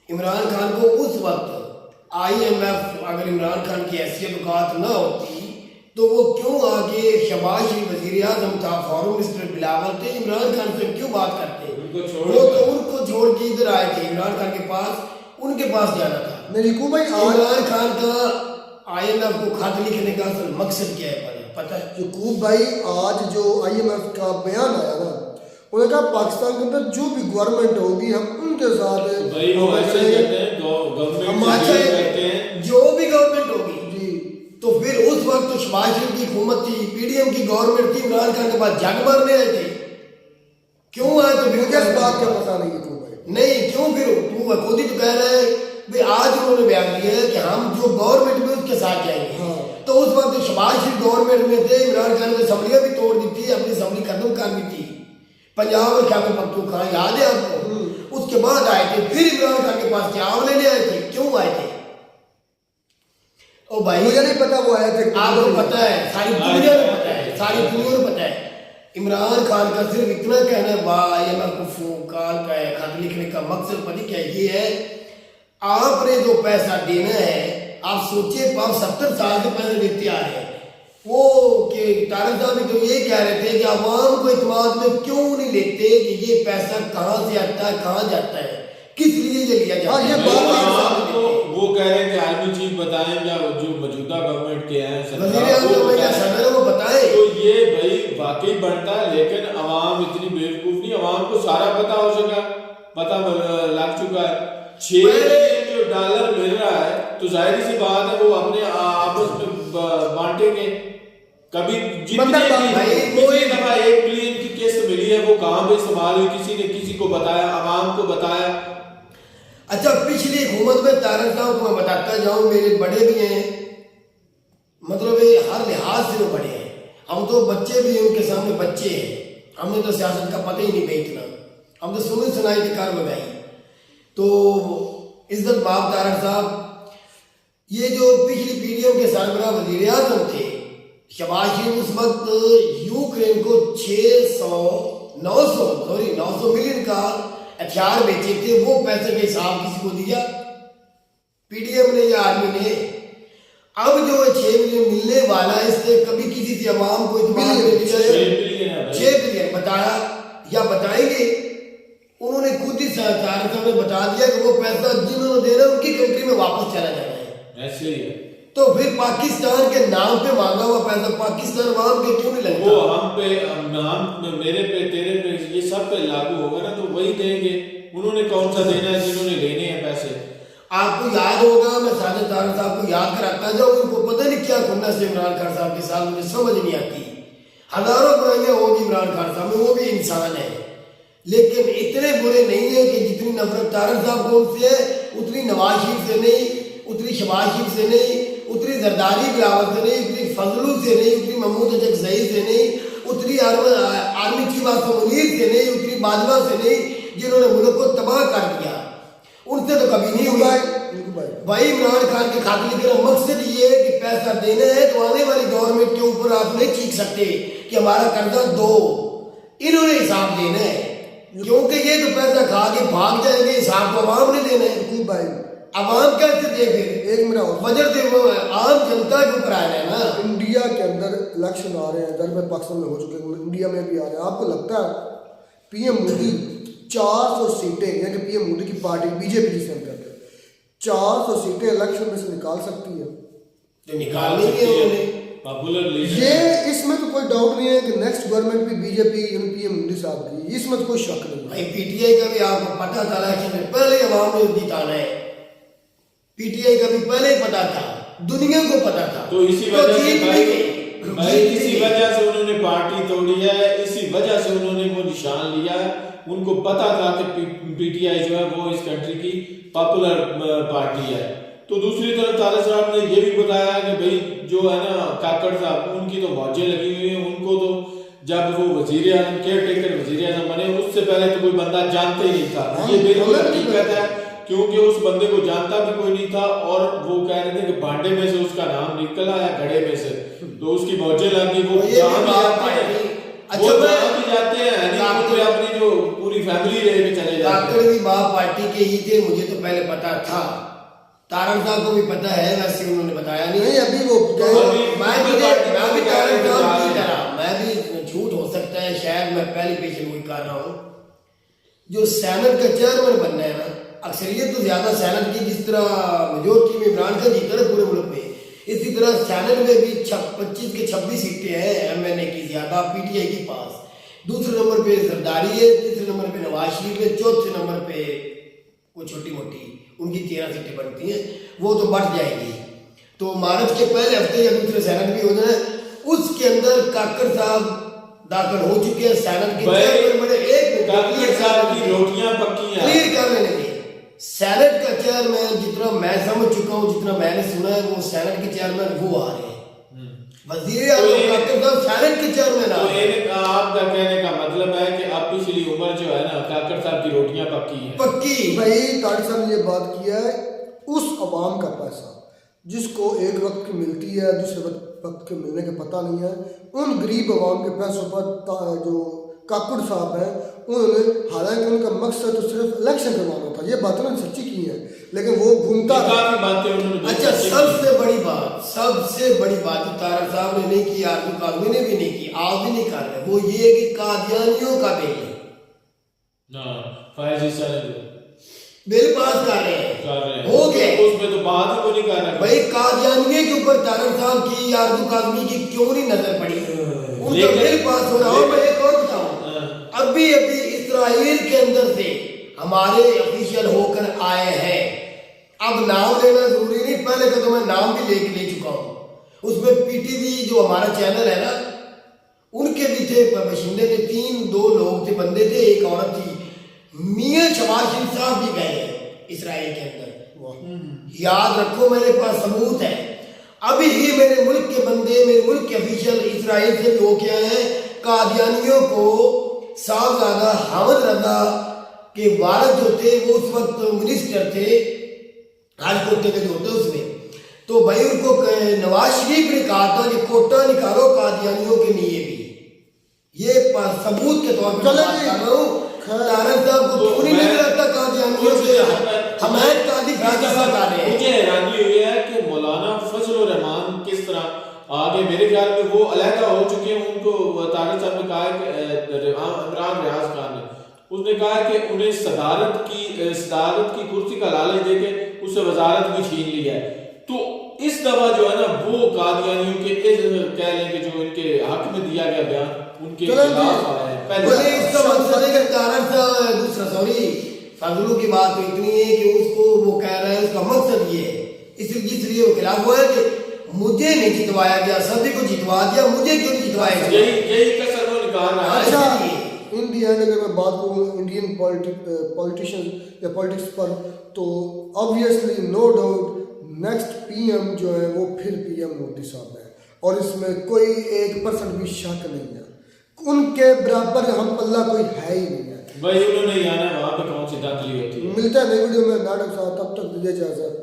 इमरान खान को उस वक्त IMF अगर इमरान खान की हैसियत औकात ना होती तो वो क्यों आगे शहबाज शरीफ वज़ीर आज़म था, फॉरेन मिनिस्टर बिलावल थे, इमरान खान से क्यों बात करते? वो तो उनको छोड़ के इधर आए थे, इमरान खान के पास, उनके पास जाना था। इमरान खान का IMF को खत लिखने का असल मकसद क्या है पता है? यकूब भाई, आज जो IMF का बयान आया ना, उन्होंने कहा पाकिस्तान के अंदर जो भी गवर्नमेंट होगी हम उनके साथ जो भी गवर्नमेंट होगी जी, तो फिर उस वक्त तो शहबाज शरीफ की हुकूमत थी, PDM की गवर्नमेंट थी, इमरान खान के पास जंग मारने आए थे, क्यों आए थे? मुझे इस बात का पता नहीं यकूब भाई, नहीं क्यों? फिर तू खुद ही तो कह रहा है भाई, आज उन्होंने बयान दिया है कि हम जो गवर्नमेंट में उसके साथ जाएंगे। तो उस वक्त शहबाज शरीफ गवर्नमेंट में थे, इमरान खान ने असम्बलियां भी तोड़ दी थी, अपनी असम्बली खत्म कर दी थी, पंजाब और खैबर पख्तूनख्वा याद है आपको? उसके बाद आए थे, फिर इमरान खान के पास क्या लेने आए थे, क्यों आए थे? ओ भाई मुझे नहीं पता वो आए थे, आपको पता है, सारी दुनिया में पता है, सारी दुनिया में पता है। इमरान खान का सिर्फ इतना कहना है वाह IMF को फोन कॉल का है, खत लिखने का मकसद पता क्या ये है, आपने जो पैसा देना है, आप सोचिए आप 70 साल से पैसे देते आ रहे हैं। वो कि तारड़ साहब भी तो ये कह रहे थे कि आवाम को इत्मीनान में क्यों नहीं लेते कि ये पैसा कहाँ से आता है, कहाँ जाता है, किस लिए ये लिया जाता है। ये बात तो वो कह रहे हैं कि आर्मी चीफ बताएं या जो मौजूदा गवर्नमेंट के हैं सदर वो बताए, तो ये भाई वाकई बनता है, लेकिन अवाम इतनी बेवकूफ नहीं, अवाम को सारा पता हो सका, पता लग चुका है। $6 बिलियन जो मिल रहा है, तो तो जाहिर सी बात है वो अपने आपस में बांटेंगे। कभी बंदा भाई, पिछली दफा 1 बिलियन की किस्त मिली है, वो कहाँ पे इस्तेमाल हुई, किसी ने किसी को बताया, आवाम को बताया। अच्छा, पिछली हुकूमत में तारक साहब को मैं बताता जाऊं, मेरे बड़े भी हैं, मतलब ये हर लिहाज से वो बड़े हैं। हम तो बच्चे भी हैं, उनके सामने बच्चे हैं, हमने तो सियासत का पता ही नहीं भाई इतना, हम तो सुनी सुनाई के कार लगाई। तो इज्जत बाब तारक साहब, ये जो पिछली पीढ़ियों के सरबराह वज़ीर आज़म थे, शहबाज शरीफ उस वक्त यूक्रेन को 900 मिलियन का हथियार बेचे थे, वो पैसे का हिसाब किसी को दिया? पीडीएम ने या आर्मी ने? अब जो 6 मिलियन मिलने वाला है, इससे कभी किसी से अवाम को 6 बिलियन बताया या बताएंगे? उन्होंने खुद ही तारक साहब ने बता दिया कि वो पैसा जिन्होंने देना है उनकी कंट्री में वापस चला जाना है। ऐसे ही है। तो फिर पाकिस्तान के नाम पे मांगा हुआ पैसा पाकिस्तान अवाम के क्यों नहीं लगता? वो हम पे, नाम मेरे पे, तेरे पे, ये सब पे लागू होगा ना, तो वही देंगे। उन्होंने कौन सा देना है जिन्होंने लेने हैं पैसे? आपको याद होगा, मैं साजिद तारक साहब को याद कराता जाऊँ, उनको पता नहीं क्या करना से इमरान खान साहब के साथ, मुझे समझ नहीं आती। हजारों बुराइयां होगी इमरान खान साहब में, वो भी इंसान है, लेकिन इतने बुरे नहीं है कि जितनी नफरत तारक साहब को उनसे है, उतनी नवाज शरीफ से नहीं, उतनी शहबाज शरीफ से नहीं, उतनी जरदारी बिलावल से नहीं, उतनी फजलू से नहीं, उतनी महमूद अजक से नहीं, उतनी आर्मी चीफ आसम मुनीर से नहीं, उतनी बाजवा से नहीं, जिन्होंने मुल्क को तबाह कर दिया, उनसे तो कभी नहीं हुआ। भाई इमरान खान के खाते लिखे मकसद ये है कि पैसा देना है, तो आने वाली गवर्नमेंट के ऊपर आप नहीं चीख सकते कि हमारा कर्जा दो, इन्होंने हिसाब देना है, क्योंकि ये तो पैसा खा के भाग जाएंगे, हिसाब को अवाम ने देना है। भाई अवाम कैसे दे? फिर एक मेरा वजह से वो आम जनता के ऊपर आ रहा है ना। इंडिया के अंदर इलेक्शन आ रहे हैं, इधर में पाकिस्तान में हो चुके हैं, इंडिया में भी आ रहे हैं। आपको लगता है पीएम मोदी 400 सीटें, यानी पीएम मोदी की पार्टी बीजेपी जिसे हम कहते हैं, 400 सीटें इलेक्शन में से निकाल सकती है? तो निकालनी है उन्होंने। पॉपुलर लीडर ये इसमें तो कोई डाउट नहीं है कि नेक्स्ट गवर्नमेंट भी बीजेपी यानी पीएम मोदी साहब की, इसमें तो कोई शक नहीं है। भाई पीटीआई का भी आपको पता था इलेक्शन में पहले अवाम ने जिताना है, पीटीआई का भी पहले ही पता था, दुनिया को पता था। तो इसी वजह से भाई इसी वजह से उन्होंने पार्टी तोड़ी है, इसी वजह से उन्होंने वो निशान लिया है। उनको पता था कि पीटीआई जो है वो इस कंट्री की पॉपुलर पार्टी है। तो दूसरी तरफ तारक साहब ने ये भी बताया कि भाई जो है ना काकड़ साहब, उनकी तो मौजें लगी हुई हैं, उनको तो जब वो वजीर आजम केयर टेकर वजीर आजम बने उससे पहले तो कोई बंदा जानते ही नहीं था। ये बिल्कुल हकीकत है, क्योंकि उस बंदे को जानता भी कोई नहीं था, और वो कह रहे थे कि भांडे में से उसका नाम निकला या घड़े में से, तो उसकी मौजें लगी। वो जहाँ भी जाते हैं, वो जहाँ भी जाते हैं तो अपनी जो पूरी फैमिली लेके चले जाते हैं। भी बाप पार्टी के ही थे, मुझे तो पहले पता था, तारक साहब को भी पता है, वैसे उन्होंने बताया नहीं। अभी वो मैं भी झूठ हो सकता है, शायद मैं पहली पेशन वही कर रहा हूँ, जो सेनेट का चेयरमैन बनना है ना, अक्सरियत तो ज्यादा सेनेट की, जिस तरह मेजोरिटी में इमरान खान जीता है पूरे मुल्क में, इसी तरह सेनेट में भी 25 के 26 सीटें हैं एमएनए की ज्यादा पीटीआई के पास। दूसरे नंबर पे जरदारी है, तीसरे नंबर पे नवाज शरीफ है, चौथे नंबर पे वो छोटी मोटी उनकी 13 सीटें बनती हैं, वो तो बढ़ जाएगी। तो मार्च के पहले हफ्ते या दूसरे सेनेट भी हो जाए, उसके अंदर काकड़ साहब दाखिल हो चुके हैं सेनेट के चेयरमैन बने। एक काकड़ साहब की रोटियां पक्की हैं, क्लियर कर लेने के सेनेट का चेयरमैन, जितना मैं समझ चुका हूँ, जितना मैंने सुना है, वो सेनेट के चेयरमैन वो आ रहे हैं, वजीर आजम काकड़ साहब सेनेट के चेयरमैन आ रहे हैं। आपका कहने का मतलब है कि अब पिछली उम्र जो है ना काकड़ साहब की रोटियां पक्की हैं। पक्की भाई तारक साहब ने ये बात किया है, उस अवाम का पैसा जिसको एक वक्त की मिलती है, दूसरे वक्त के मिलने का पता नहीं है, उन गरीब अवाम के पैसों पर जो काकड़ साहब हैं उन्होंने, हालांकि उनका मकसद तो सिर्फ इलेक्शन करवाना था, ये बातें उन्होंने सच्ची की है, लेकिन वो घूमता बातें। अच्छा, सबसे बड़ी बात तारक साहब ने नहीं की, आर्मी काजमी ने भी नहीं की, आप भी नहीं कर रहे, वो ये है कि कादियानियों का बिल पास कर रहे हैं, हो गए, उसमें तो बात ही कोई नहीं कर रहे। भाई कादियानियों के ऊपर तारक साहब की, आर्मी काजमी की क्यों नहीं नजर पड़ी? उनका बिल पास हो रहा हो। मैं एक और बताऊं, अभी इस्राइल के अंदर से हमारे ऑफिशियल होकर आए हैं, अब नाम लेना जरूरी नहीं, पहले का तो मैं नाम भी ले चुका हूँ। उसमें पीटीवी जो हमारा चैनल है ना, उनके भी थे बशिंदे थे, 2 लोग थे, बंदे थे, एक औरत थी। मियां शबाज शरीफ साहब भी गए हैं इसराइल के अंदर, याद रखो मेरे पास सबूत है। अभी ही मेरे मुल्क के बंदे, मेरे मुल्क के ऑफिशियल इसराइल से लोग क्या है, कादियानियों को साहबजादा हामिद रजा के वारद जो थे वो उस वक्त मिनिस्टर थे राजकोटे के जो होते उसमें, तो भाई उनको नवाज शरीफ ने कहा था कि कोटा निकालो कादियानियों के लिए भी। ये सबूत के तौर पर बात कर रहा हूँ। तारक साहब को क्यों नहीं लगता कादियानियों से हमायत कादी फैसला कर रहे हैं। मुझे हैरानी हुई है कि मौलाना फजलुर रहमान किस तरह आगे, मेरे ख्याल में वो अलहदा हो चुके हैं। उनको तारक साहब ने कहा है कि इमरान रियाज खान ने उसने कहा कि उन्हें सदारत की कुर्सी का लालच देके उसे वजारत भी छीन लिया है। तो इस दफा जो है ना वो कादियानियों के कह लें कि जो इनके हक में दिया गया बयान उनके खिलाफ आया है। पहले इसका मकसद है कि तारक साहब दूसरा सॉरी फजलू की बात तो इतनी है कि उसको वो कह रहा है, उसका मकसद ये है, इसलिए वो खिलाफ हुआ है कि मुझे नहीं जितवाया गया, सभी को जितवा दिया, मुझे क्यों जितवाया गया। यही कसर वो निकाल रहा है। अच्छा, इन दी एंड अगर मैं बात करूँ इंडियन पॉलिटिशियन या पॉलिटिक्स पर, तो obviously no doubt next PM जो है वो फिर पीएम मोदी साहब है, और इसमें कोई 1% भी शक नहीं है। उनके बराबर हम पल्ला कोई है ही नहीं है भाई। उन्होंने आना वहाँ पे कौन सी दाखिली होती है। मिलता है नई वीडियो में नाटक साहब, तब तक दीजिए इजाजत।